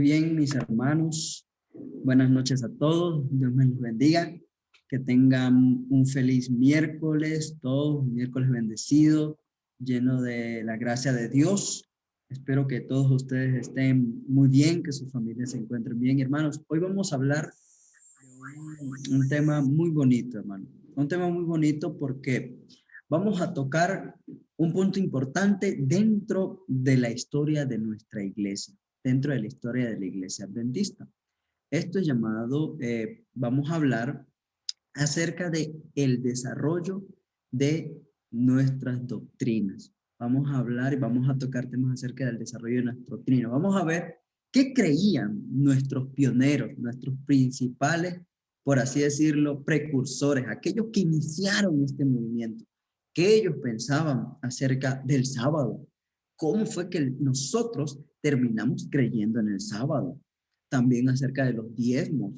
Bien, mis hermanos, buenas noches a todos, Dios me los bendiga, que tengan un feliz miércoles, todos, un miércoles bendecido, lleno de la gracia de Dios. Espero que todos ustedes estén muy bien, que sus familias se encuentren bien, hermanos. Hoy vamos a hablar de un tema muy bonito, hermano, un tema muy bonito porque vamos a tocar un punto importante dentro de la historia de nuestra iglesia, dentro de la historia de la iglesia adventista. Esto es llamado, vamos a hablar acerca de el desarrollo de nuestras doctrinas. Vamos a hablar y vamos a tocar temas acerca del desarrollo de nuestra doctrina. Vamos a ver qué creían nuestros pioneros, nuestros principales, por así decirlo, precursores, aquellos que iniciaron este movimiento, qué ellos pensaban acerca del sábado, cómo fue que nosotros terminamos creyendo en el sábado, también acerca de los diezmos,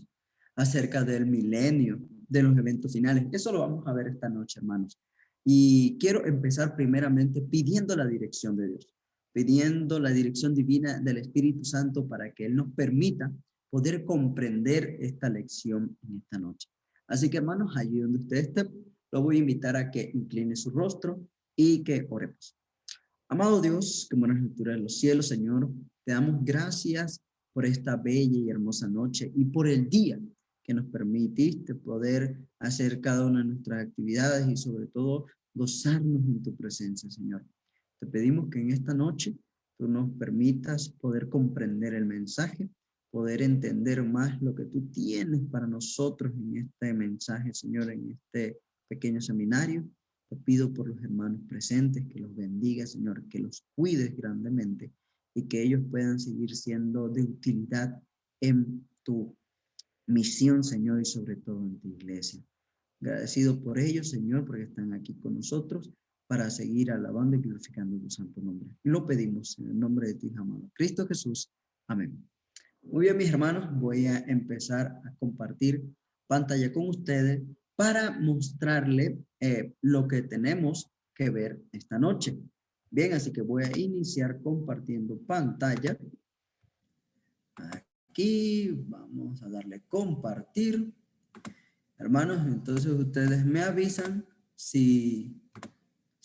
acerca del milenio, de los eventos finales. Eso lo vamos a ver esta noche, hermanos. Y quiero empezar primeramente pidiendo la dirección de Dios, pidiendo la dirección divina del Espíritu Santo para que Él nos permita poder comprender esta lección en esta noche. Así que, hermanos, allí donde usted esté, lo voy a invitar a que incline su rostro y que oremos. Amado Dios, que moras en la altura de los cielos, Señor, te damos gracias por esta bella y hermosa noche y por el día que nos permitiste poder hacer cada una de nuestras actividades y sobre todo gozarnos en tu presencia, Señor. Te pedimos que en esta noche tú nos permitas poder comprender el mensaje, poder entender más lo que tú tienes para nosotros en este mensaje, Señor, en este pequeño seminario. Te pido por los hermanos presentes, que los bendiga, Señor, que los cuides grandemente y que ellos puedan seguir siendo de utilidad en tu misión, Señor, y sobre todo en tu iglesia. Agradecido por ellos, Señor, porque están aquí con nosotros para seguir alabando y glorificando tu santo nombre. Lo pedimos en el nombre de ti, amado Cristo Jesús. Amén. Muy bien, mis hermanos, voy a empezar a compartir pantalla con ustedes para mostrarle lo que tenemos que ver esta noche. Bien, así que voy a iniciar compartiendo pantalla. Aquí vamos a darle compartir. Hermanos, entonces ustedes me avisan si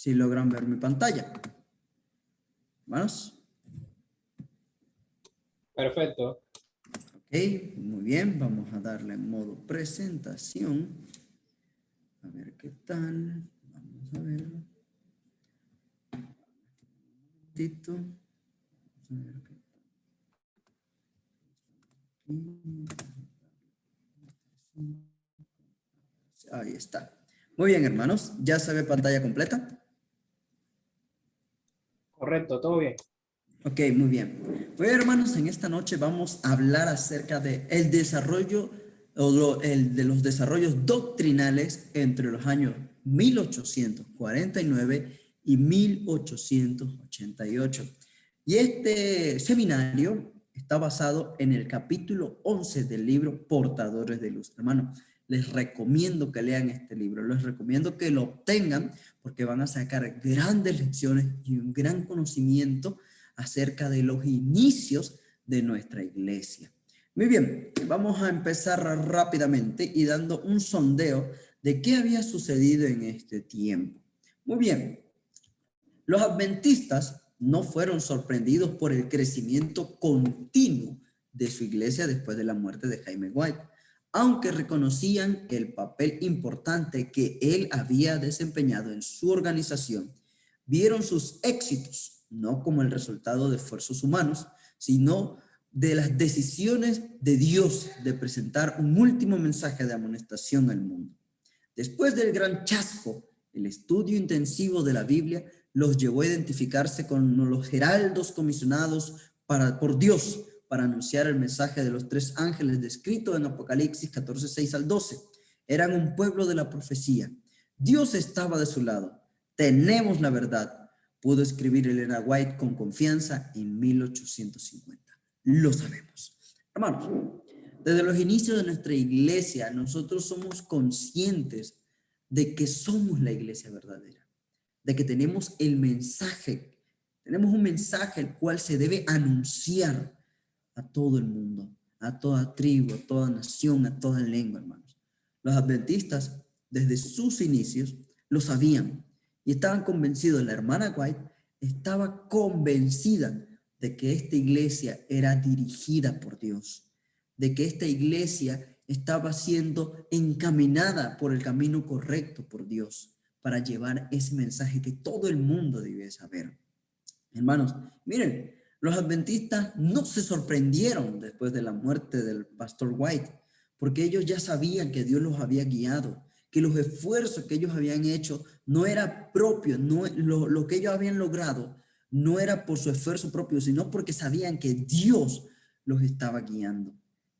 logran ver mi pantalla. Hermanos. Perfecto. Ok, muy bien, vamos a darle modo presentación. A ver qué tal. Vamos a ver. Un momentito. Vamos a ver qué tal. Ahí está. Muy bien, hermanos. ¿Ya se ve pantalla completa? Correcto, todo bien. Ok, muy bien. Muy bien, hermanos, en esta noche vamos a hablar acerca de el desarrollo de los desarrollos doctrinales entre los años 1849 y 1888. Y este seminario está basado en el capítulo 11 del libro Portadores de Luz. Hermanos, les recomiendo que lean este libro, les recomiendo que lo obtengan porque van a sacar grandes lecciones y un gran conocimiento acerca de los inicios de nuestra iglesia. Muy bien, vamos a empezar rápidamente y dando un sondeo de qué había sucedido en este tiempo. Muy bien, los adventistas no fueron sorprendidos por el crecimiento continuo de su iglesia después de la muerte de Jaime White, aunque reconocían el papel importante que él había desempeñado en su organización. Vieron sus éxitos no como el resultado de esfuerzos humanos, sino de las decisiones de Dios de presentar un último mensaje de amonestación al mundo. Después del gran chasco, el estudio intensivo de la Biblia los llevó a identificarse con los heraldos comisionados por Dios para anunciar el mensaje de los tres ángeles descrito en Apocalipsis 14, 6 al 12. Eran un pueblo de la profecía. Dios estaba de su lado. Tenemos la verdad, pudo escribir Elena White con confianza en 1850. Lo sabemos. Hermanos, desde los inicios de nuestra iglesia, nosotros somos conscientes de que somos la iglesia verdadera, de que tenemos el mensaje, tenemos un mensaje el cual se debe anunciar a todo el mundo, a toda tribu, a toda nación, a toda lengua, hermanos. Los adventistas, desde sus inicios, lo sabían y estaban convencidos. La hermana White estaba convencida de que esta iglesia era dirigida por Dios, de que esta iglesia estaba siendo encaminada por el camino correcto por Dios para llevar ese mensaje que todo el mundo debe saber. Hermanos, miren, los adventistas no se sorprendieron después de la muerte del pastor White, porque ellos ya sabían que Dios los había guiado, que los esfuerzos que ellos habían hecho no era propio, no, lo que ellos habían logrado no era por su esfuerzo propio, sino porque sabían que Dios los estaba guiando,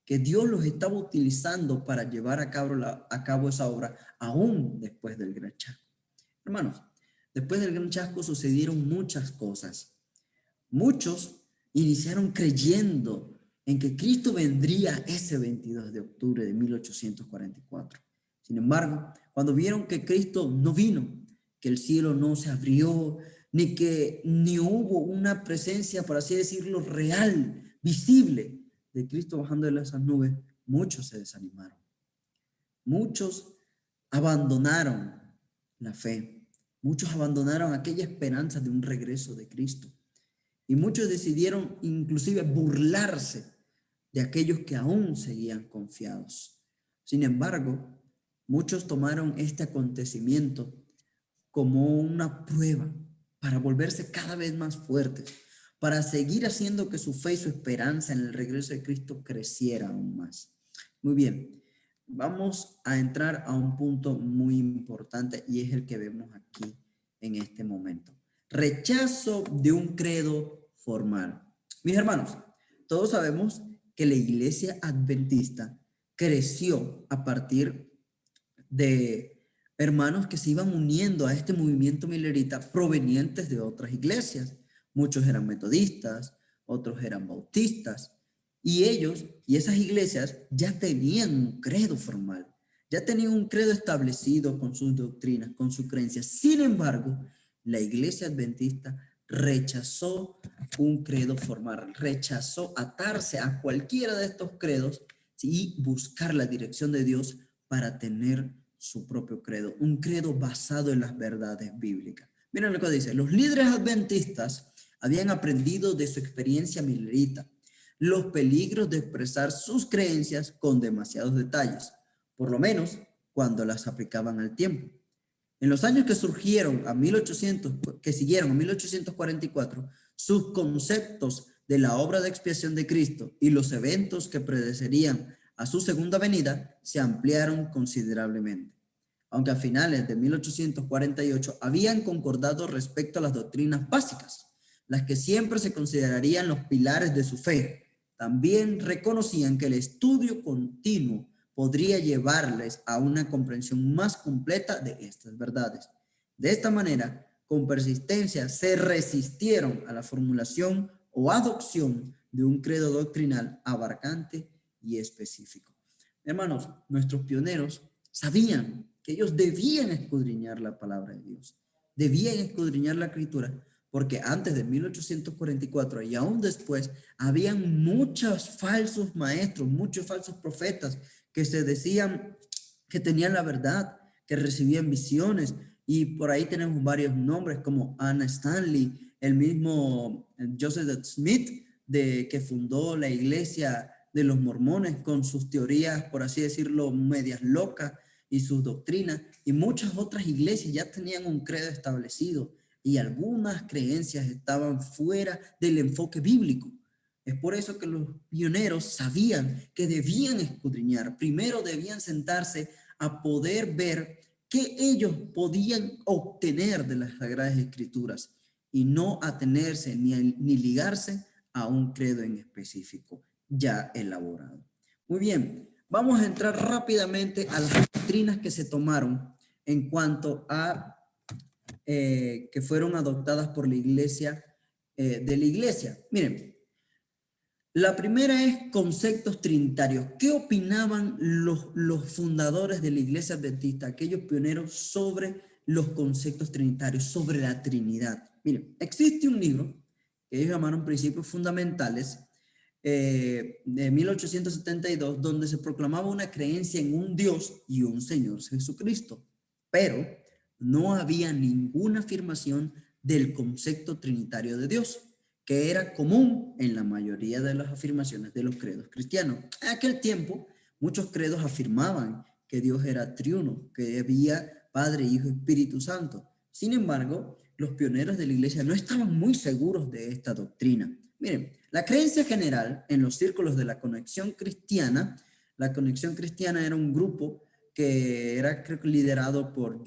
que Dios los estaba utilizando para llevar a cabo esa obra, aún después del gran chasco. Hermanos, después del gran chasco sucedieron muchas cosas. Muchos iniciaron creyendo en que Cristo vendría ese 22 de octubre de 1844. Sin embargo, cuando vieron que Cristo no vino, que el cielo no se abrió, ni hubo una presencia, por así decirlo, real, visible de Cristo bajando de esas nubes, muchos se desanimaron. Muchos abandonaron la fe. Muchos abandonaron aquella esperanza de un regreso de Cristo. Y muchos decidieron inclusive burlarse de aquellos que aún seguían confiados. Sin embargo, muchos tomaron este acontecimiento como una prueba para volverse cada vez más fuertes, para seguir haciendo que su fe y su esperanza en el regreso de Cristo creciera aún más. Muy bien, vamos a entrar a un punto muy importante y es el que vemos aquí en este momento. Rechazo de un credo formal. Mis hermanos, todos sabemos que la iglesia adventista creció a partir de hermanos que se iban uniendo a este movimiento milerita provenientes de otras iglesias. Muchos eran metodistas, otros eran bautistas, y ellos y esas iglesias ya tenían un credo formal, ya tenían un credo establecido con sus doctrinas, con sus creencias. Sin embargo, la iglesia adventista rechazó un credo formal, rechazó atarse a cualquiera de estos credos y buscar la dirección de Dios para tener su propio credo, un credo basado en las verdades bíblicas. Miren lo que dice: los líderes adventistas habían aprendido de su experiencia milerita los peligros de expresar sus creencias con demasiados detalles, por lo menos cuando las aplicaban al tiempo. En los años que siguieron a 1844, sus conceptos de la obra de expiación de Cristo y los eventos que predecerían a su segunda venida se ampliaron considerablemente. Aunque a finales de 1848 habían concordado respecto a las doctrinas básicas, las que siempre se considerarían los pilares de su fe, también reconocían que el estudio continuo podría llevarles a una comprensión más completa de estas verdades. De esta manera, con persistencia, se resistieron a la formulación o adopción de un credo doctrinal abarcante y específico. Hermanos, nuestros pioneros sabían que ellos debían escudriñar la palabra de Dios, debían escudriñar la escritura, porque antes de 1844 y aún después, habían muchos falsos maestros, muchos falsos profetas que se decían que tenían la verdad, que recibían visiones, y por ahí tenemos varios nombres como Anna Stanley, el mismo Joseph Smith, que fundó la iglesia de los mormones con sus teorías, por así decirlo, medias locas y sus doctrinas, y muchas otras iglesias ya tenían un credo establecido y algunas creencias estaban fuera del enfoque bíblico. Es por eso que los pioneros sabían que debían escudriñar. Primero debían sentarse a poder ver qué ellos podían obtener de las Sagradas Escrituras y no atenerse ni ligarse a un credo en específico ya elaborado. Muy bien, vamos a entrar rápidamente a las doctrinas que se tomaron en cuanto a que fueron adoptadas por la iglesia, de la iglesia. Miren, la primera es conceptos trinitarios. ¿Qué opinaban los fundadores de la iglesia adventista, aquellos pioneros, sobre los conceptos trinitarios, sobre la Trinidad? Miren, existe un libro que ellos llamaron Principios Fundamentales, de 1872, donde se proclamaba una creencia en un Dios y un Señor Jesucristo, pero no había ninguna afirmación del concepto trinitario de Dios, que era común en la mayoría de las afirmaciones de los credos cristianos. En aquel tiempo, muchos credos afirmaban que Dios era triuno, que había Padre, Hijo y Espíritu Santo. Sin embargo, los pioneros de la iglesia no estaban muy seguros de esta doctrina. Miren, la creencia general en los círculos de la Conexión Cristiana era un grupo que era, creo que, liderado por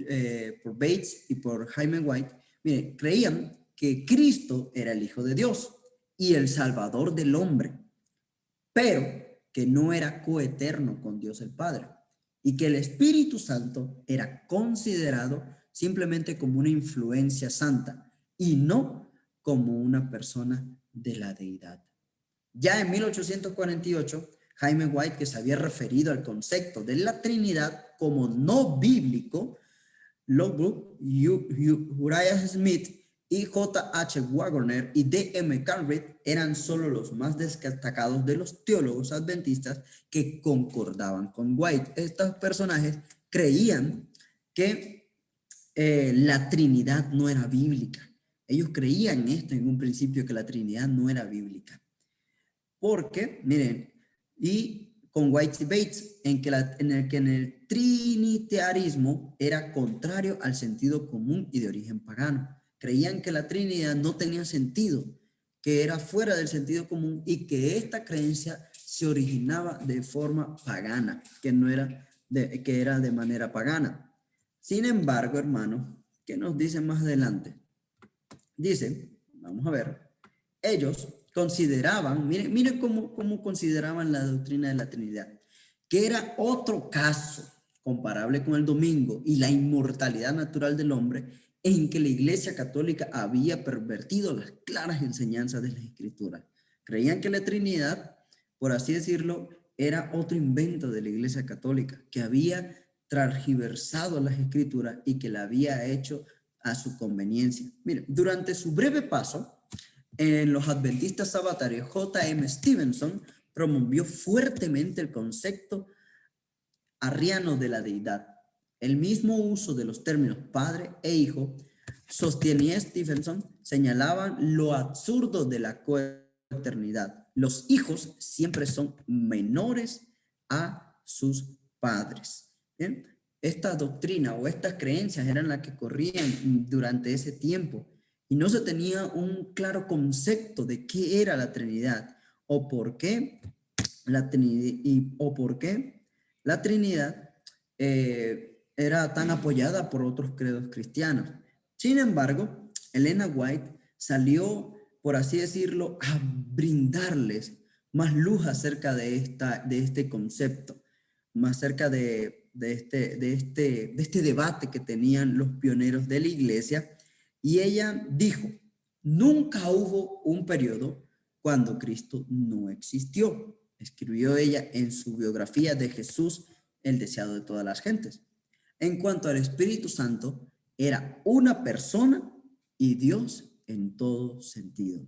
Bates y por Jaime White. Miren, creían que Cristo era el Hijo de Dios y el Salvador del hombre, pero que no era coeterno con Dios el Padre y que el Espíritu Santo era considerado simplemente como una influencia santa y no como una persona de la deidad. Ya en 1848, Jaime White, que se había referido al concepto de la Trinidad como no bíblico, Lovelock, Uriah Smith y J.H. Wagner y D.M. Cartwright eran solo los más destacados de los teólogos adventistas que concordaban con White. Estos personajes creían que la Trinidad no era bíblica. Ellos creían esto en un principio, que la Trinidad no era bíblica. Porque, miren, y con White y Bates, en el trinitarismo era contrario al sentido común y de origen pagano. Creían que la Trinidad no tenía sentido, que era fuera del sentido común y que esta creencia se originaba de forma pagana, que era de manera pagana. Sin embargo, hermanos, ¿qué nos dicen más adelante? Dicen, vamos a ver, ellos consideraban, miren cómo consideraban la doctrina de la Trinidad, que era otro caso comparable con el domingo y la inmortalidad natural del hombre, en que la Iglesia Católica había pervertido las claras enseñanzas de las Escrituras. Creían que la Trinidad, por así decirlo, era otro invento de la Iglesia Católica, que había transgiversado las Escrituras y que la había hecho a su conveniencia. Miren, durante su breve paso en los adventistas sabatarios, J.M. Stevenson promovió fuertemente el concepto arriano de la deidad. El mismo uso de los términos padre e hijo, sostenía Stevenson, señalaban lo absurdo de la coeternidad. Los hijos siempre son menores a sus padres. ¿Bien? Esta doctrina o estas creencias eran las que corrían durante ese tiempo y no se tenía un claro concepto de qué era la Trinidad o por qué la Trinidad era tan apoyada por otros credos cristianos. Sin embargo, Elena White salió, por así decirlo, a brindarles más luz acerca de este concepto, más acerca de este debate que tenían los pioneros de la iglesia. Y ella dijo, nunca hubo un periodo cuando Cristo no existió. Escribió ella en su biografía de Jesús, el deseado de todas las gentes. En cuanto al Espíritu Santo, era una persona y Dios en todo sentido.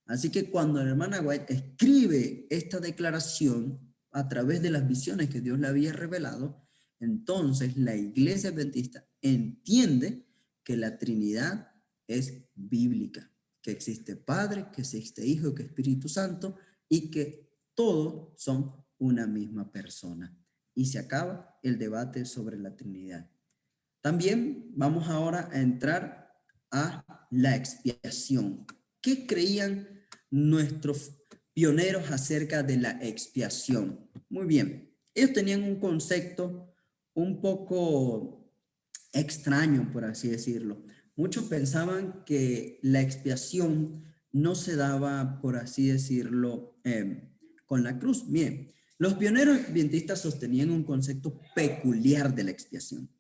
Así que cuando la hermana White escribe esta declaración a través de las visiones que Dios le había revelado, entonces la iglesia adventista entiende que la Trinidad es bíblica, que existe Padre, que existe Hijo, que Espíritu Santo y que todos son una misma persona. Y se acaba el debate sobre la Trinidad. También vamos ahora a entrar a la expiación. ¿Qué creían nuestros pioneros acerca de la expiación? Muy bien, ellos tenían un concepto un poco extraño, por así decirlo. Muchos pensaban que la expiación no se daba, por así decirlo, con la cruz. Miren, los pioneros adventistas sostenían un concepto peculiar de la expiación.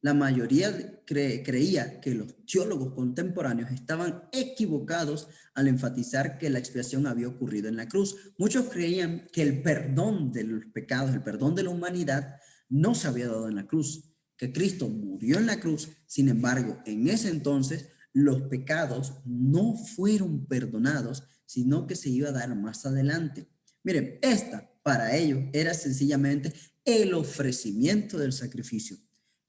La mayoría creía que los teólogos contemporáneos estaban equivocados al enfatizar que la expiación había ocurrido en la cruz. Muchos creían que el perdón de los pecados, el perdón de la humanidad, no se había dado en la cruz, que Cristo murió en la cruz. Sin embargo, en ese entonces, los pecados no fueron perdonados, sino que se iba a dar más adelante. Miren, esta para ellos era sencillamente el ofrecimiento del sacrificio,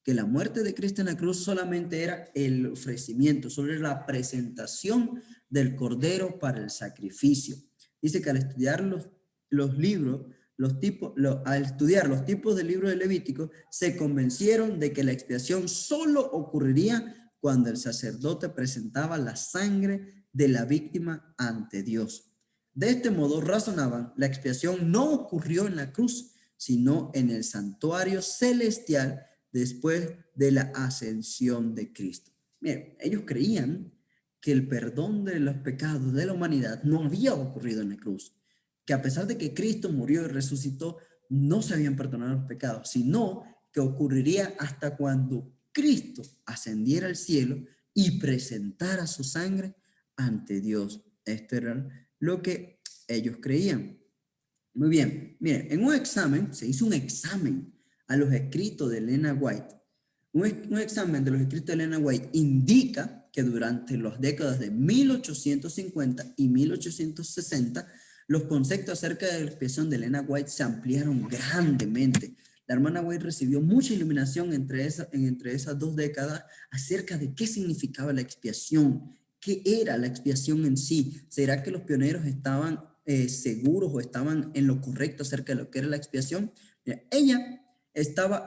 que la muerte de Cristo en la cruz solamente era el ofrecimiento, solo era la presentación del Cordero para el sacrificio. Dice que al estudiar los libros, al estudiar los tipos de libros de Levítico, se convencieron de que la expiación solo ocurriría cuando el sacerdote presentaba la sangre de la víctima ante Dios. De este modo razonaban, la expiación no ocurrió en la cruz, sino en el santuario celestial después de la ascensión de Cristo. Miren, ellos creían que el perdón de los pecados de la humanidad no había ocurrido en la cruz, que a pesar de que Cristo murió y resucitó, no se habían perdonado los pecados, sino que ocurriría hasta cuando Cristo ascendiera al cielo y presentara su sangre ante Dios. Esto era lo que ellos creían. Muy bien, miren, en un examen, se hizo un examen a los escritos de Elena White. Un examen de los escritos de Elena White indica que durante las décadas de 1850 y 1860, los conceptos acerca de la expiación de Elena White se ampliaron grandemente. La hermana White recibió mucha iluminación entre esas dos décadas acerca de qué significaba la expiación, qué era la expiación en sí. ¿Será que los pioneros estaban seguros o estaban en lo correcto acerca de lo que era la expiación? Ella estaba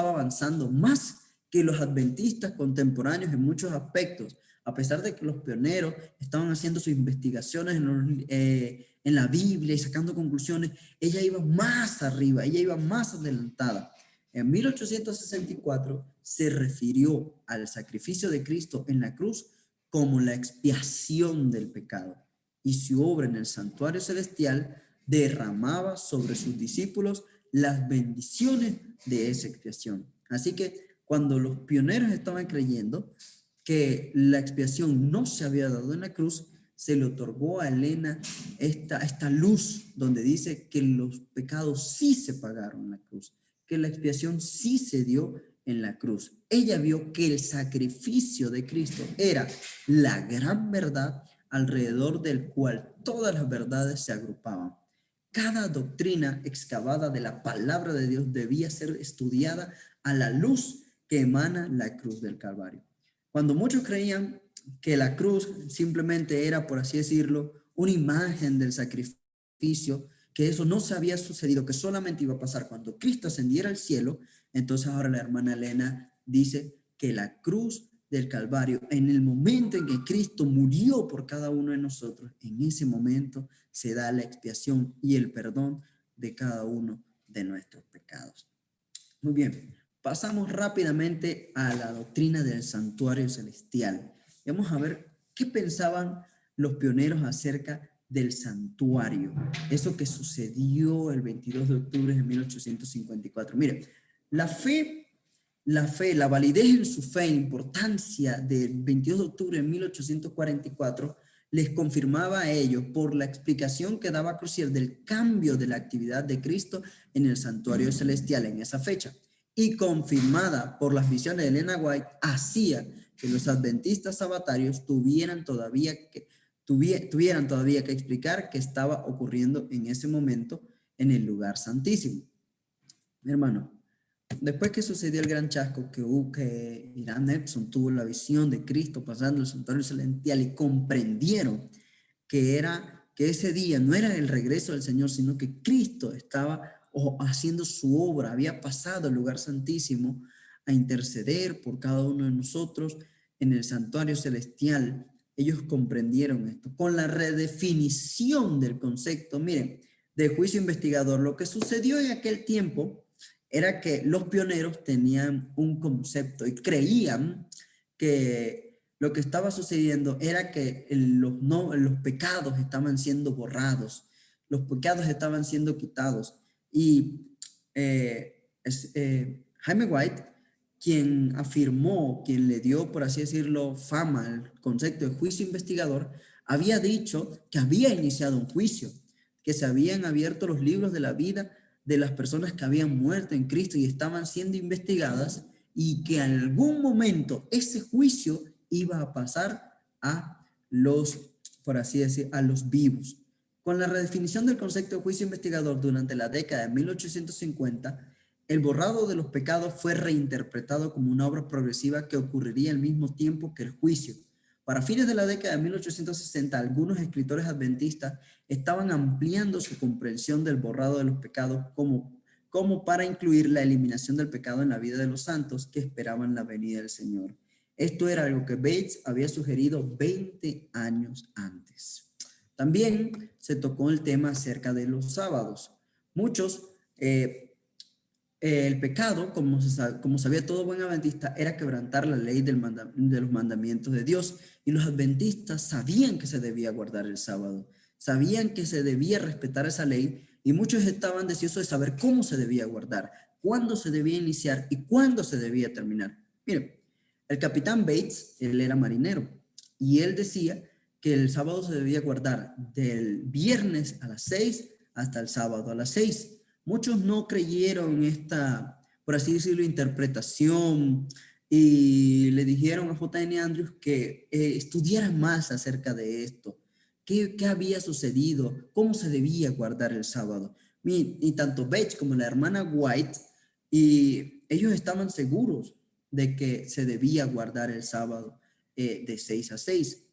avanzando más que los adventistas contemporáneos en muchos aspectos, a pesar de que los pioneros estaban haciendo sus investigaciones en la Biblia y sacando conclusiones. Ella iba más arriba, ella iba más adelantada. En 1864 se refirió al sacrificio de Cristo en la cruz como la expiación del pecado, y su obra en el santuario celestial derramaba sobre sus discípulos las bendiciones de esa expiación. Así que cuando los pioneros estaban creyendo que la expiación no se había dado en la cruz, se le otorgó a Elena esta luz donde dice que los pecados sí se pagaron en la cruz, que la expiación sí se dio en la cruz. Ella vio que el sacrificio de Cristo era la gran verdad alrededor del cual todas las verdades se agrupaban. Cada doctrina excavada de la palabra de Dios debía ser estudiada a la luz que emana la cruz del Calvario. Cuando muchos creían que la cruz simplemente era, por así decirlo, una imagen del sacrificio, que eso no se había sucedido, que solamente iba a pasar cuando Cristo ascendiera al cielo, entonces ahora la hermana Elena dice que la cruz del Calvario, en el momento en que Cristo murió por cada uno de nosotros, en ese momento se da la expiación y el perdón de cada uno de nuestros pecados. Muy bien, pasamos rápidamente a la doctrina del santuario celestial. Vamos a ver qué pensaban los pioneros acerca del santuario, eso que sucedió el 22 de octubre de 1854. Miren, la validez en su fe, importancia del 22 de octubre de 1844, les confirmaba a ellos por la explicación que daba Crucier del cambio de la actividad de Cristo en el santuario celestial en esa fecha, y confirmada por las visiones de Elena White, hacía que los adventistas sabatarios tuvieran todavía que explicar qué estaba ocurriendo en ese momento en el lugar santísimo. Mi hermano, después que sucedió el gran chasco, que Irán Edson tuvo la visión de Cristo pasando el santuario celestial y comprendieron que ese día no era el regreso del Señor, sino que Cristo estaba haciendo su obra, había pasado al lugar santísimo a interceder por cada uno de nosotros en el santuario celestial. Ellos comprendieron esto con la redefinición del concepto, miren, de juicio investigador. Lo que sucedió en aquel tiempo era que los pioneros tenían un concepto y creían que lo que estaba sucediendo era que los pecados estaban siendo borrados, los pecados estaban siendo quitados. Y Jaime White, quien afirmó, quien le dio, por así decirlo, fama al concepto de juicio investigador, había dicho que había iniciado un juicio, que se habían abierto los libros de la vida de las personas que habían muerto en Cristo y estaban siendo investigadas, y que en algún momento ese juicio iba a pasar a por así decir, a los vivos. Con la redefinición del concepto de juicio investigador durante la década de 1850, el borrado de los pecados fue reinterpretado como una obra progresiva que ocurriría al mismo tiempo que el juicio. Para fines de la década de 1860, algunos escritores adventistas estaban ampliando su comprensión del borrado de los pecados como para incluir la eliminación del pecado en la vida de los santos que esperaban la venida del Señor. Esto era algo que Bates había sugerido 20 años antes. También se tocó el tema acerca de los sábados. Muchos, el pecado, como sabía todo buen adventista, era quebrantar la ley de los mandamientos de Dios. Y los adventistas sabían que se debía guardar el sábado, sabían que se debía respetar esa ley, y muchos estaban deseosos de saber cómo se debía guardar, cuándo se debía iniciar y cuándo se debía terminar. Miren, el capitán Bates, él era marinero, y él decía que el sábado se debía guardar del viernes a las 6 hasta el sábado a las 6. Muchos no creyeron esta, por así decirlo, interpretación, y le dijeron a J.N. Andrews que estudiara más acerca de esto. ¿Qué había sucedido? ¿Cómo se debía guardar el sábado? Y tanto Bates como la hermana White, y ellos estaban seguros de que se debía guardar el sábado de 6 a 6.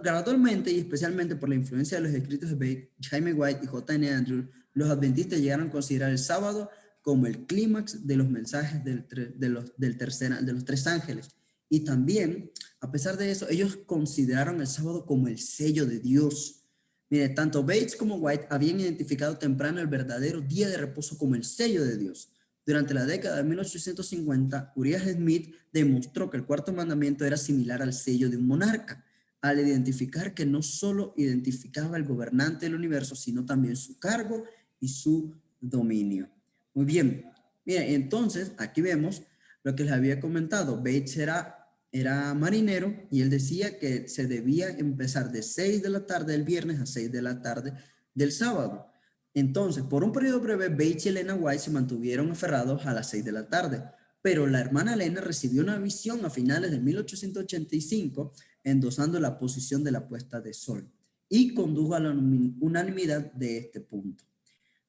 Gradualmente, y especialmente por la influencia de los escritos de Bates, Jaime White y J.N. Andrews, los adventistas llegaron a considerar el sábado como el clímax de los mensajes de los tres ángeles. Y también, a pesar de eso, ellos consideraron el sábado como el sello de Dios. Mire, tanto Bates como White habían identificado temprano el verdadero día de reposo como el sello de Dios. Durante la década de 1850, Uriah Smith demostró que el cuarto mandamiento era similar al sello de un monarca, al identificar que no solo identificaba al gobernante del universo, sino también su cargo y su dominio. Muy bien, mira, entonces aquí vemos lo que les había comentado. Bates era marinero, y él decía que se debía empezar de 6 de la tarde del viernes a 6 de la tarde del sábado. Entonces, por un periodo breve, Bates y Elena White se mantuvieron aferrados a las 6 de la tarde, pero la hermana Elena recibió una visión a finales de 1885 endosando la posición de la puesta de sol, y condujo a la unanimidad de este punto.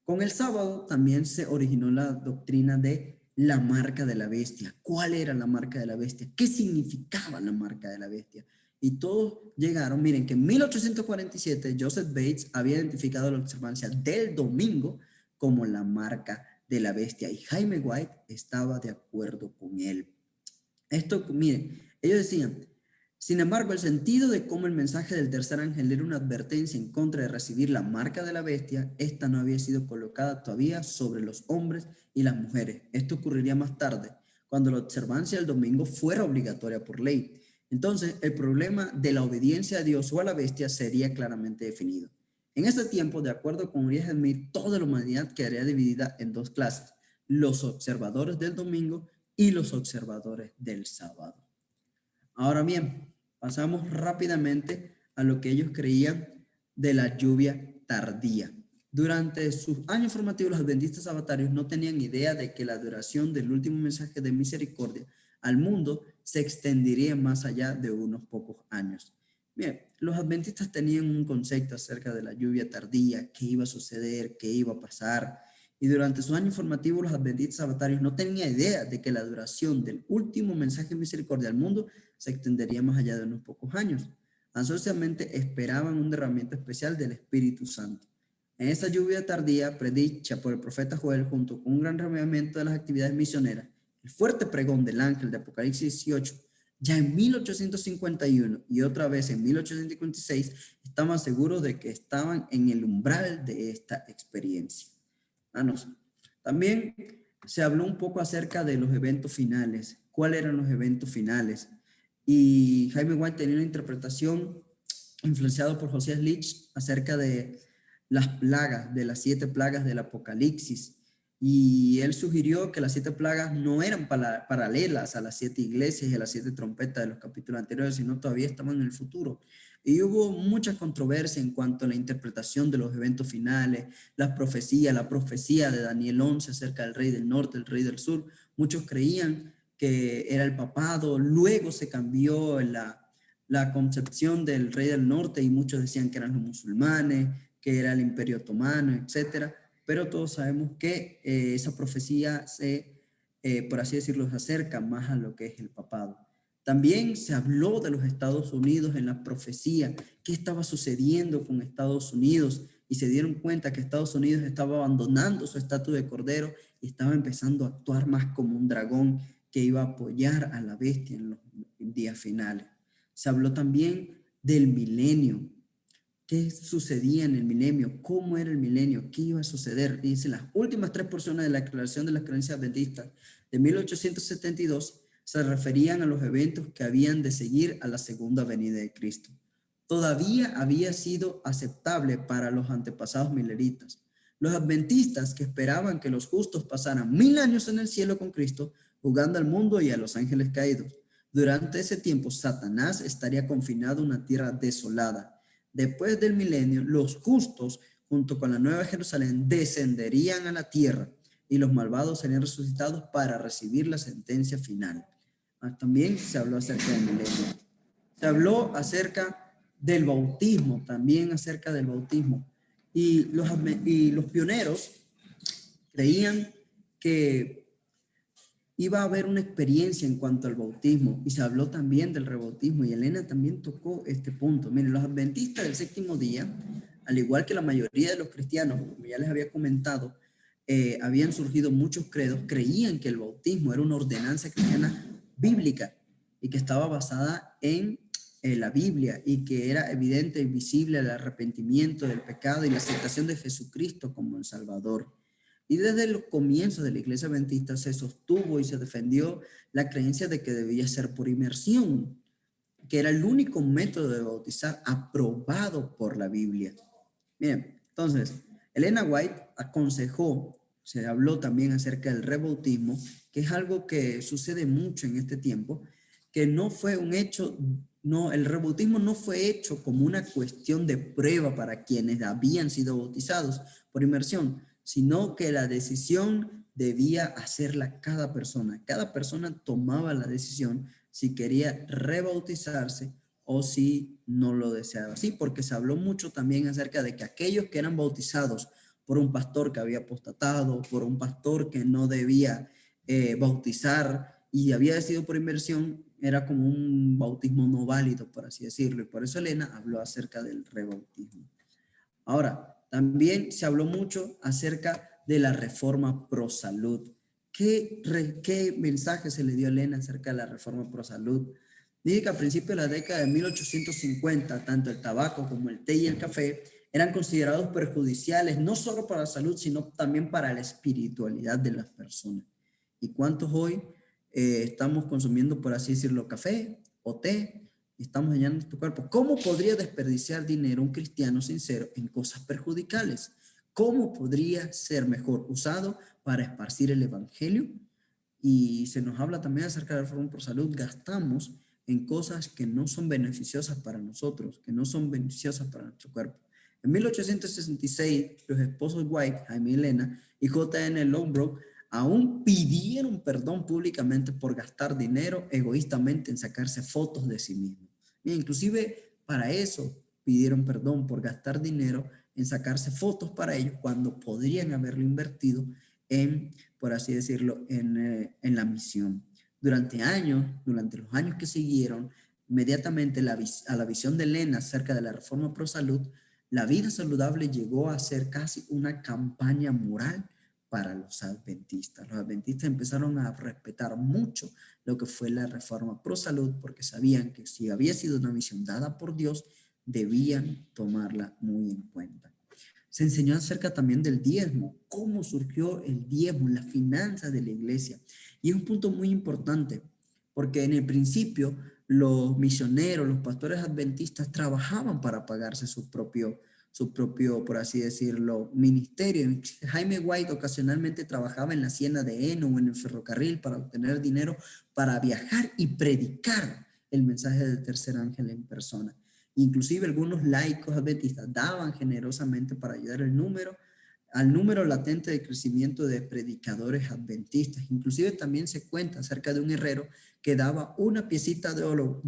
Con el sábado también se originó la doctrina de la marca de la bestia. ¿Cuál era la marca de la bestia? ¿Qué significaba la marca de la bestia? Y todos llegaron, miren que en 1847 Joseph Bates había identificado la observancia del domingo como la marca de la bestia, y Jaime White estaba de acuerdo con él. Esto, miren, ellos decían: sin embargo, el sentido de cómo el mensaje del tercer ángel era una advertencia en contra de recibir la marca de la bestia, esta no había sido colocada todavía sobre los hombres y las mujeres. Esto ocurriría más tarde, cuando la observancia del domingo fuera obligatoria por ley. Entonces, el problema de la obediencia a Dios o a la bestia sería claramente definido. En ese tiempo, de acuerdo con Uriah Smith, toda la humanidad quedaría dividida en dos clases: los observadores del domingo y los observadores del sábado. Ahora bien, pasamos rápidamente a lo que ellos creían de la lluvia tardía. Durante sus años formativos, los adventistas sabatarios no tenían idea de que la duración del último mensaje de misericordia al mundo se extendería más allá de unos pocos años. Bien, los adventistas tenían un concepto acerca de la lluvia tardía, qué iba a suceder, qué iba a pasar. Y durante sus años formativos, los adventistas sabatarios no tenían idea de que la duración del último mensaje de misericordia al mundo se extendería más allá de unos pocos años. Ansiosamente esperaban un derramamiento especial del Espíritu Santo. En esa lluvia tardía predicha por el profeta Joel, junto con un gran reavivamiento de las actividades misioneras, el fuerte pregón del ángel de Apocalipsis 18, ya en 1851 y otra vez en 1856, estaban seguros de que estaban en el umbral de esta experiencia. También se habló un poco acerca de los eventos finales. ¿Cuáles eran los eventos finales? Y Jaime White tenía una interpretación influenciada por José Leach acerca de las plagas, de las 7 plagas del Apocalipsis. Y él sugirió que las 7 plagas no eran paralelas a las 7 iglesias y a las 7 trompetas de los capítulos anteriores, sino todavía estaban en el futuro. Y hubo mucha controversia en cuanto a la interpretación de los eventos finales, la profecía de Daniel 11 acerca del rey del norte, el rey del sur. Muchos creían que era el papado, luego se cambió la concepción del rey del norte, y muchos decían que eran los musulmanes, que era el Imperio Otomano, etcétera. Pero todos sabemos que esa profecía por así decirlo, se acerca más a lo que es el papado. También se habló de los Estados Unidos en la profecía, qué estaba sucediendo con Estados Unidos, y se dieron cuenta que Estados Unidos estaba abandonando su estatus de cordero y estaba empezando a actuar más como un dragón que iba a apoyar a la bestia en los días finales. Se habló también del milenio. ¿Qué sucedía en el milenio? ¿Cómo era el milenio? ¿Qué iba a suceder? Y dice, las últimas tres porciones de la Declaración de las Creencias Adventistas de 1872 se referían a los eventos que habían de seguir a la segunda venida de Cristo. Todavía había sido aceptable para los antepasados mileritas. Los adventistas, que esperaban que los justos pasaran 1000 años en el cielo con Cristo, jugando al mundo y a los ángeles caídos. Durante ese tiempo, Satanás estaría confinado en una tierra desolada. Después del milenio, los justos, junto con la Nueva Jerusalén, descenderían a la tierra y los malvados serían resucitados para recibir la sentencia final. También se habló acerca del milenio. Se habló acerca del bautismo, también acerca del bautismo. Y los pioneros creían que iba a haber una experiencia en cuanto al bautismo, y se habló también del rebautismo, y Elena también tocó este punto. Miren, los adventistas del séptimo día, al igual que la mayoría de los cristianos, como ya les había comentado, habían surgido muchos credos, creían que el bautismo era una ordenanza cristiana bíblica y que estaba basada en la Biblia, y que era evidente y visible el arrepentimiento del pecado y la aceptación de Jesucristo como el Salvador. Y desde los comienzos de la Iglesia Adventista se sostuvo y se defendió la creencia de que debía ser por inmersión, que era el único método de bautizar aprobado por la Biblia. Bien, entonces, Elena White aconsejó, se habló también acerca del rebautismo, que es algo que sucede mucho en este tiempo, que no fue un hecho, no, el rebautismo no fue hecho como una cuestión de prueba para quienes habían sido bautizados por inmersión, sino que la decisión debía hacerla cada persona. Cada persona tomaba la decisión si quería rebautizarse o si no lo deseaba. Sí, porque se habló mucho también acerca de que aquellos que eran bautizados por un pastor que había apostatado, por un pastor que no debía bautizar y había sido por inmersión, era como un bautismo no válido, por así decirlo. Y por eso Elena habló acerca del rebautismo. Ahora, también se habló mucho acerca de la reforma pro salud. ¿Qué mensaje se le dio a Elena acerca de la reforma pro salud? Dice que a principios de la década de 1850, tanto el tabaco como el té y el café eran considerados perjudiciales, no solo para la salud, sino también para la espiritualidad de las personas. ¿Y cuántos hoy estamos consumiendo, por así decirlo, café o té? Estamos dañando nuestro cuerpo. ¿Cómo podría desperdiciar dinero un cristiano sincero en cosas perjudiciales? ¿Cómo podría ser mejor usado para esparcir el evangelio? Y se nos habla también acerca de la reforma por salud. Gastamos en cosas que no son beneficiosas para nosotros, que no son beneficiosas para nuestro cuerpo. En 1866, los esposos White, Jaime y Elena, y J.N. Longbrook aún pidieron perdón públicamente por gastar dinero egoístamente en sacarse fotos de sí mismos. E inclusive para eso pidieron perdón, por gastar dinero en sacarse fotos para ellos cuando podrían haberlo invertido en, por así decirlo, en la misión. Durante los años que siguieron, inmediatamente a la visión de Elena acerca de la reforma pro salud, la vida saludable llegó a ser casi una campaña moral para los adventistas. Los adventistas empezaron a respetar mucho lo que fue la reforma pro salud, porque sabían que si había sido una misión dada por Dios, debían tomarla muy en cuenta. Se enseñó acerca también del diezmo, cómo surgió el diezmo, la finanza de la iglesia. Y es un punto muy importante, porque en el principio los misioneros, los pastores adventistas trabajaban para pagarse su propio, por así decirlo, ministerio. Jaime White ocasionalmente trabajaba en la hacienda de Heno o en el ferrocarril para obtener dinero para viajar y predicar el mensaje del tercer ángel en persona. Inclusive algunos laicos adventistas daban generosamente para ayudar el número al número latente de crecimiento de predicadores adventistas. Inclusive también se cuenta acerca de un herrero que daba una piecita de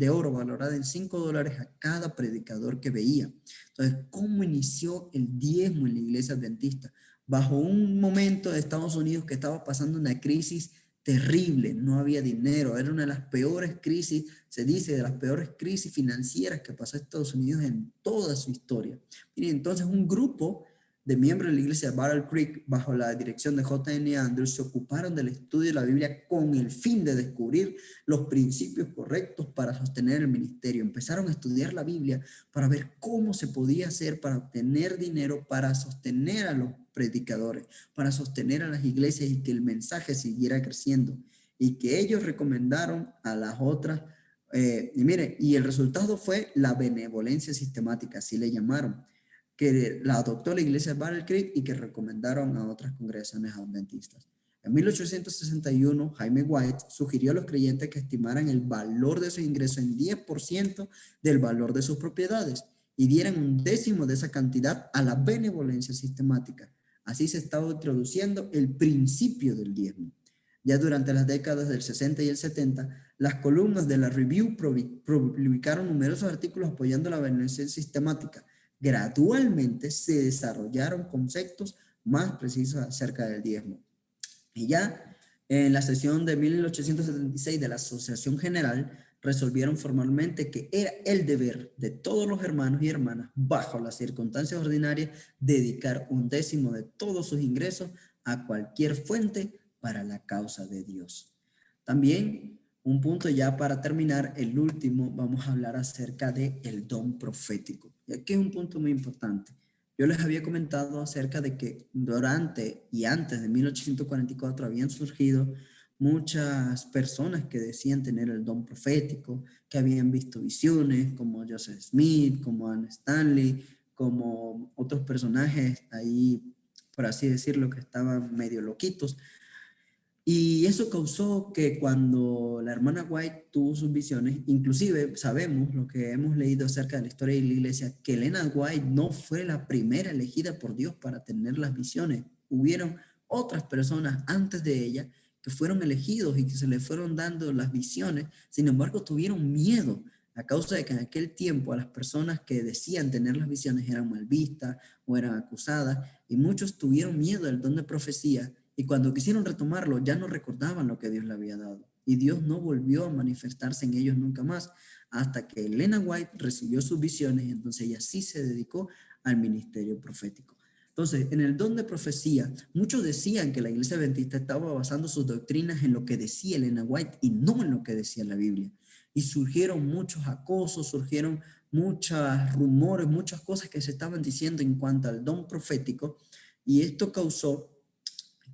oro valorada en $5 a cada predicador que veía. Entonces, ¿cómo inició el diezmo en la iglesia adventista? Bajo un momento de Estados Unidos que estaba pasando una crisis terrible, no había dinero, era una de las peores crisis, se dice, de las peores crisis financieras que pasó Estados Unidos en toda su historia. Y entonces un grupo de miembros de la iglesia de Battle Creek, bajo la dirección de J.N. Andrews, se ocuparon del estudio de la Biblia con el fin de descubrir los principios correctos para sostener el ministerio. Empezaron a estudiar la Biblia para ver cómo se podía hacer para obtener dinero para sostener a los predicadores, para sostener a las iglesias y que el mensaje siguiera creciendo. Y que ellos recomendaron a las otras, y miren, y el resultado fue la benevolencia sistemática, así le llamaron, que la adoptó la iglesia de Battle Creek y que recomendaron a otras congregaciones adventistas. En 1861, Jaime White sugirió a los creyentes que estimaran el valor de su ingreso en 10% del valor de sus propiedades y dieran un décimo de esa cantidad a la benevolencia sistemática. Así se estaba introduciendo el principio del diezmo. Ya durante las décadas del 60 y el 70, las columnas de la Review publicaron numerosos artículos apoyando la benevolencia sistemática. Gradualmente se desarrollaron conceptos más precisos acerca del diezmo. Y ya en la sesión de 1876 de la Asociación General resolvieron formalmente que era el deber de todos los hermanos y hermanas, bajo las circunstancias ordinarias, dedicar un décimo de todos sus ingresos a cualquier fuente para la causa de Dios. También un punto ya para terminar, el último, vamos a hablar acerca del don profético. Y aquí es un punto muy importante. Yo les había comentado acerca de que durante y antes de 1844 habían surgido muchas personas que decían tener el don profético, que habían visto visiones, como Joseph Smith, como Anne Stanley, como otros personajes ahí, por así decirlo, que estaban medio loquitos. Y eso causó que cuando la hermana White tuvo sus visiones, inclusive sabemos lo que hemos leído acerca de la historia de la iglesia, que Elena White no fue la primera elegida por Dios para tener las visiones. Hubieron otras personas antes de ella que fueron elegidos y que se les fueron dando las visiones, sin embargo tuvieron miedo a causa de que en aquel tiempo a las personas que decían tener las visiones eran mal vistas o eran acusadas y muchos tuvieron miedo del don de profecía. Y cuando quisieron retomarlo, ya no recordaban lo que Dios le había dado. Y Dios no volvió a manifestarse en ellos nunca más, hasta que Elena White recibió sus visiones y entonces ella sí se dedicó al ministerio profético. Entonces, en el don de profecía, muchos decían que la iglesia adventista estaba basando sus doctrinas en lo que decía Elena White y no en lo que decía la Biblia. Y surgieron muchos acosos, surgieron muchos rumores, muchas cosas que se estaban diciendo en cuanto al don profético, y esto causó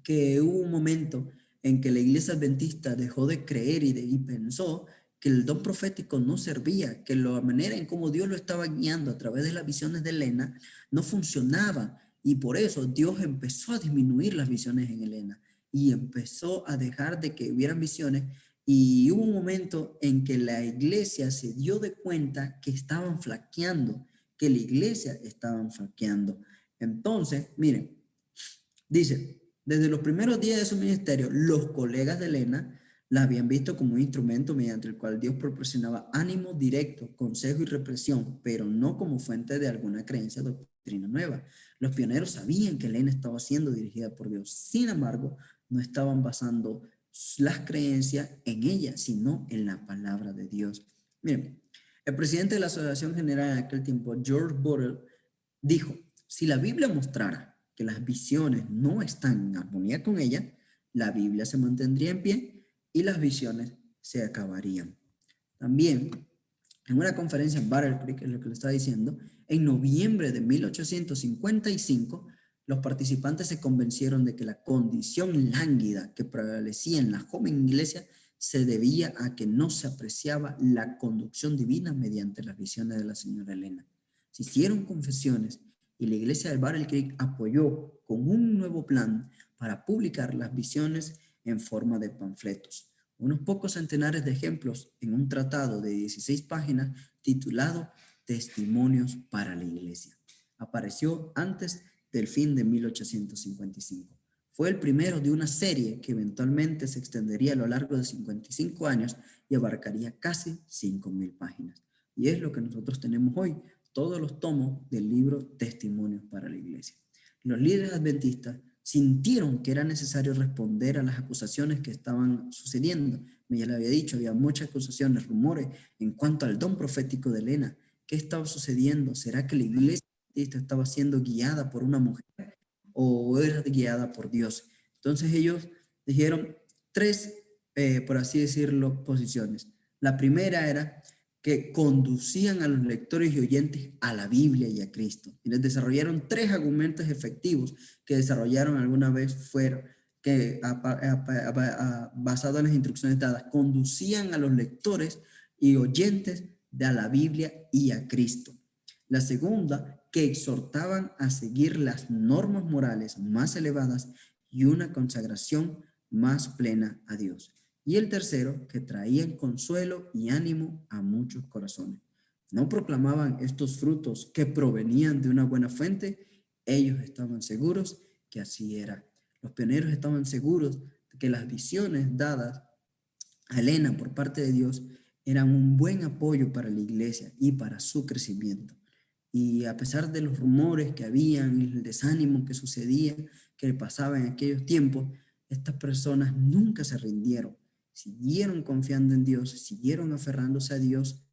que hubo un momento en que la iglesia adventista dejó de creer y pensó que el don profético no servía, que la manera en cómo Dios lo estaba guiando a través de las visiones de Elena no funcionaba. Y por eso Dios empezó a disminuir las visiones en Elena y empezó a dejar de que hubieran visiones. Y hubo un momento en que la iglesia se dio de cuenta que estaban flaqueando, que la iglesia estaban flaqueando. Entonces, miren, dice, desde los primeros días de su ministerio, los colegas de Elena la habían visto como un instrumento mediante el cual Dios proporcionaba ánimo directo, consejo y represión, pero no como fuente de alguna creencia o doctrina nueva. Los pioneros sabían que Elena estaba siendo dirigida por Dios. Sin embargo, no estaban basando las creencias en ella, sino en la palabra de Dios. Miren, el presidente de la Asociación General en aquel tiempo, George Burrell, dijo, si la Biblia mostrara que las visiones no están en armonía con ella, la Biblia se mantendría en pie y las visiones se acabarían. También, en una conferencia en Battle Creek, es lo que le estaba diciendo, en noviembre de 1855, los participantes se convencieron de que la condición lánguida que prevalecía en la joven iglesia se debía a que no se apreciaba la conducción divina mediante las visiones de la señora Elena. Se hicieron confesiones y la iglesia de Battle Creek apoyó con un nuevo plan para publicar las visiones en forma de panfletos. Unos pocos centenares de ejemplos en un tratado de 16 páginas titulado Testimonios para la Iglesia. Apareció antes del fin de 1855. Fue el primero de una serie que eventualmente se extendería a lo largo de 55 años y abarcaría casi 5.000 páginas. Y es lo que nosotros tenemos hoy, todos los tomos del libro Testimonios para la Iglesia. Los líderes adventistas sintieron que era necesario responder a las acusaciones que estaban sucediendo. Ya le había dicho, había muchas acusaciones, rumores en cuanto al don profético de Elena. ¿Qué estaba sucediendo? ¿Será que la iglesia adventista estaba siendo guiada por una mujer o era guiada por Dios? Entonces ellos dijeron tres, por así decirlo, posiciones. La primera era que conducían a los lectores y oyentes a la Biblia y a Cristo. Y les desarrollaron tres argumentos efectivos que desarrollaron alguna vez fueron que basado en las instrucciones dadas, conducían a los lectores y oyentes a la Biblia y a Cristo. La segunda, que exhortaban a seguir las normas morales más elevadas y una consagración más plena a Dios. Y el tercero, que traían consuelo y ánimo a muchos corazones. No proclamaban estos frutos que provenían de una buena fuente, ellos estaban seguros que así era. Los pioneros estaban seguros de que las visiones dadas a Elena por parte de Dios eran un buen apoyo para la iglesia y para su crecimiento. Y a pesar de los rumores que habían y el desánimo que sucedía, que pasaba en aquellos tiempos, estas personas nunca se rindieron. Siguieron confiando en Dios, siguieron aferrándose a Dios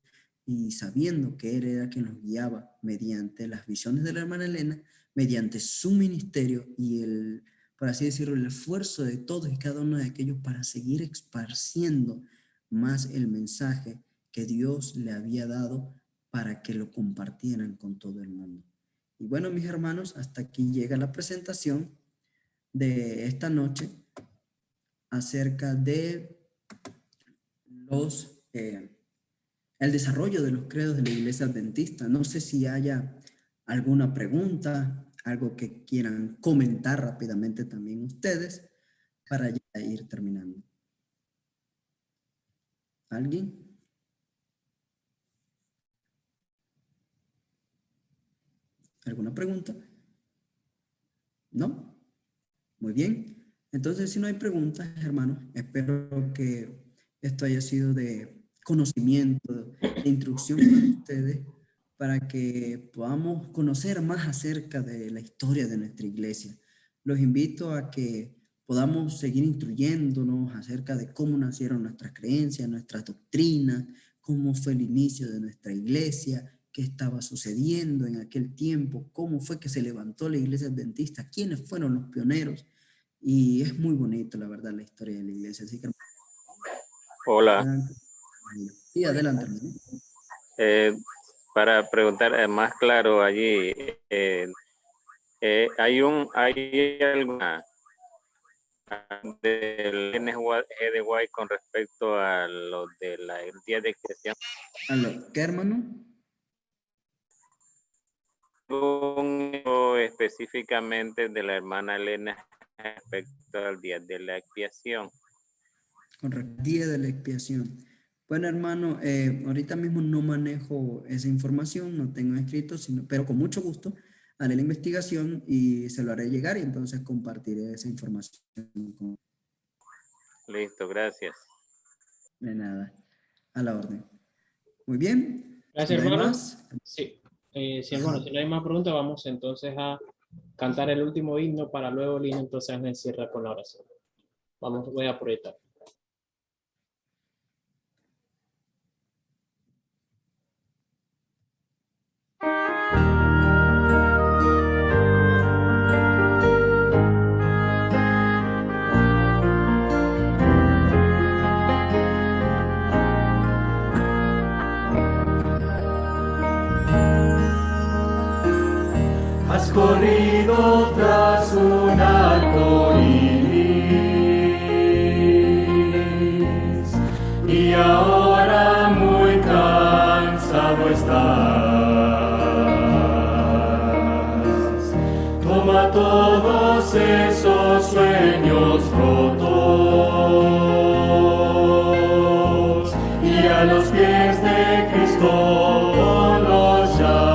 y sabiendo que Él era quien los guiaba mediante las visiones de la hermana Elena, mediante su ministerio y el, por así decirlo, el esfuerzo de todos y cada uno de aquellos para seguir esparciendo más el mensaje que Dios le había dado para que lo compartieran con todo el mundo. Y bueno, mis hermanos, hasta aquí llega la presentación de esta noche acerca de el desarrollo de los credos de la Iglesia Adventista. No sé si haya alguna pregunta, algo que quieran comentar rápidamente también ustedes para ya ir terminando. ¿Alguien? ¿Alguna pregunta? ¿No? Muy bien. Entonces, si no hay preguntas, hermanos, espero que esto haya sido de conocimiento, de instrucción para ustedes, para que podamos conocer más acerca de la historia de nuestra iglesia. Los invito a que podamos seguir instruyéndonos acerca de cómo nacieron nuestras creencias, nuestras doctrinas, cómo fue el inicio de nuestra iglesia, qué estaba sucediendo en aquel tiempo, cómo fue que se levantó la iglesia adventista, quiénes fueron los pioneros. Y es muy bonito, la verdad, la historia de la iglesia. Así que... Hola. Sí, adelante. Para preguntar más claro allí, ¿hay alguna del NGDY con respecto a lo de la día de creación? ¿Qué, hermano? Específicamente de la hermana Elena respecto al día de la expiación. Correcto, día de la expiación. Bueno, hermano, ahorita mismo no manejo esa información, no tengo escrito, pero con mucho gusto haré la investigación y se lo haré llegar y entonces compartiré esa información. Listo, gracias. De nada, a la orden. Muy bien. Gracias, ¿No hay hermano. más? Sí, sí, hermano, si no hay más preguntas, vamos entonces a cantar el último himno para luego el himno entonces me cierra con la oración. Vamos, voy a proyectar. Has corrido tras un arco iris y ahora muy cansado estás. Toma todos esos sueños rotos y a los pies de Cristo ponlos ya.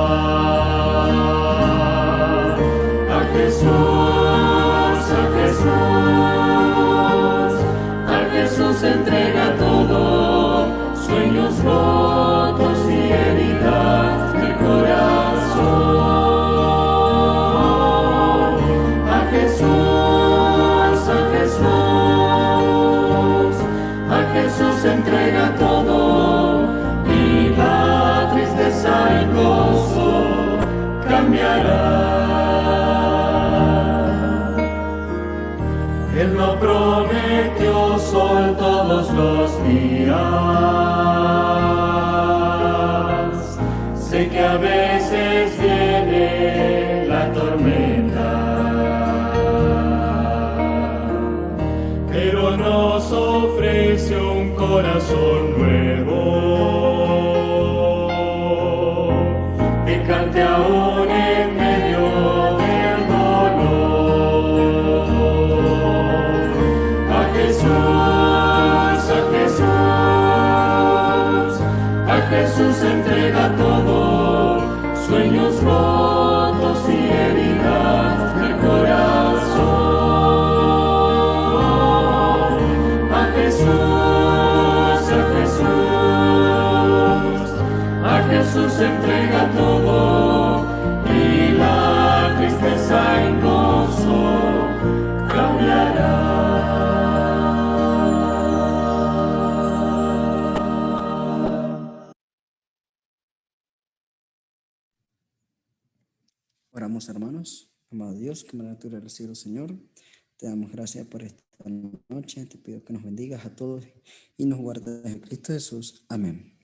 Él no prometió sol todos los días. Sé que a veces viene la tormenta, pero nos ofrece un corazón nuevo que cante aún en medio del dolor. A Jesús, a Jesús, a Jesús entrega todo, sueños rotos y heridas del corazón. A Jesús, a Jesús, a Jesús entrega todo, y la tristeza en gozo cambiará. Oramos, hermanos. Amado Dios, que criatura del cielo, Señor, te damos gracias por esta noche. Te pido que nos bendigas a todos y nos guardes en Cristo Jesús. Amén.